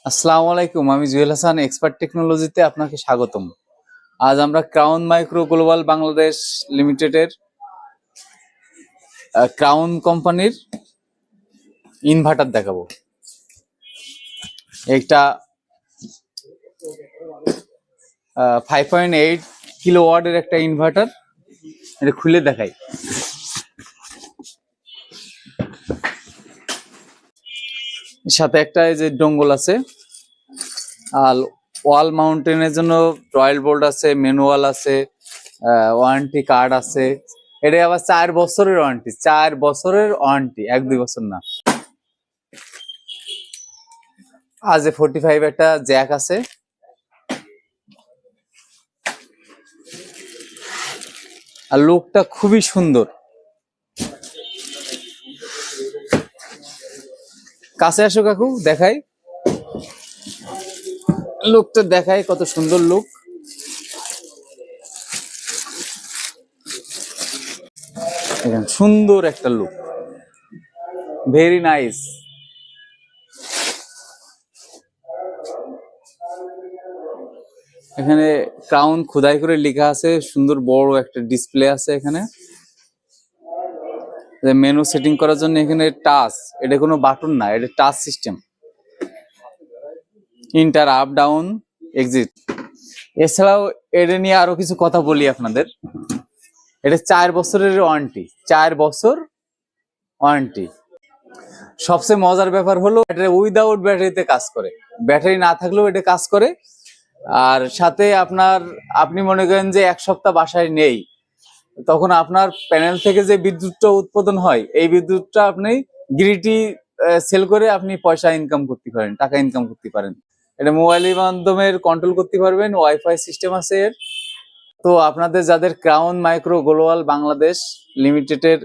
আসসালামু আলাইকুম, আমি জুয়েল হাসান এক্সপার্ট টেকনোলজিতে আপনাকে স্বাগতম। আজ আমরা ক্রাউন মাইক্রো গ্লোবাল বাংলাদেশ লিমিটেডের ক্রাউন কোম্পানির ইনভার্টার দেখাবো। একটা 5.8 কিলো ওয়াটের একটা ইনভার্টার, এটা খুলে দেখাই। সাথে একটা এই যে ডোঙ্গল আছে, আর ওয়াল মাউন্টেনের জন্য রয়্যাল বোল্ট আছে, ম্যানুয়াল আছে, ওয়ারেন্টি কার্ড আছে। এটা আবার 4 বছরের ওয়ারেন্টি, 4 বছরের ওয়ারেন্টি, 1-2 বছর না। আজ 45 একটা জ্যাক আছে। আর লুকটা খুবই সুন্দর। কাছে আসো কাকু, দেখাই লুকটা, দেখাই কত সুন্দর লুক। সুন্দর একটা লুক, ভেরি নাইস। এখানে ক্রাউন খোদাই করে লেখা আছে, সুন্দর বড় একটা ডিসপ্লে আছে। এখানে মেনু সেটিং করার জন্য এখানে টাচ, এটা কোনো বাটন না, এটা touch system. Inter, up, down, exit. এছাড়াও এটা নিয়ে আরো কিছু কথা বলি আপনাদের। এটা 4 বছরের ওয়ারেন্টি, 4 বছর ওয়ারেন্টি। সবচেয়ে মজার ব্যাপার হলো এটা উইদাউট ব্যাটারিতে কাজ করে, ব্যাটারি না থাকলেও এটা কাজ করে। আর সাথে আপনি মনে করেন যে 1 সপ্তাহ বাসায় নেই, তখন আপনার প্যানেল থেকে যে বিদ্যুৎটা উৎপাদন হয়, এই বিদ্যুৎটা আপনি গ্রিডে সেল করে আপনি পয়সা ইনকাম করতে পারেন, টাকা ইনকাম করতে পারেন। এটা মোবাইলের মাধ্যমে কন্ট্রোল করতে পারবেন, ওয়াইফাই সিস্টেম আছে এর। তো আপনাদের যাদের ক্রাউন মাইক্রো গ্লোবাল বাংলাদেশ লিমিটেডের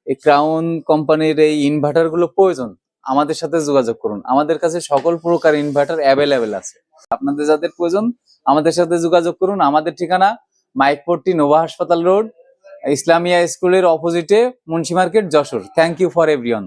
এই ক্রাউন কোম্পানির এই ইনভার্টার গুলো প্রয়োজন, আমাদের সাথে যোগাযোগ করুন। আমাদের কাছে সকল প্রকার ইনভার্টার অ্যাভেলেবেল আছে। আপনাদের যাদের প্রয়োজন আমাদের সাথে যোগাযোগ করুন। আমাদের ঠিকানা মাইকপট্টি নোভা হাসপাতাল রোড, ইসলামিয়া স্কুলের অপোজিটে, Munshi market, Jashore. Thank you for everyone.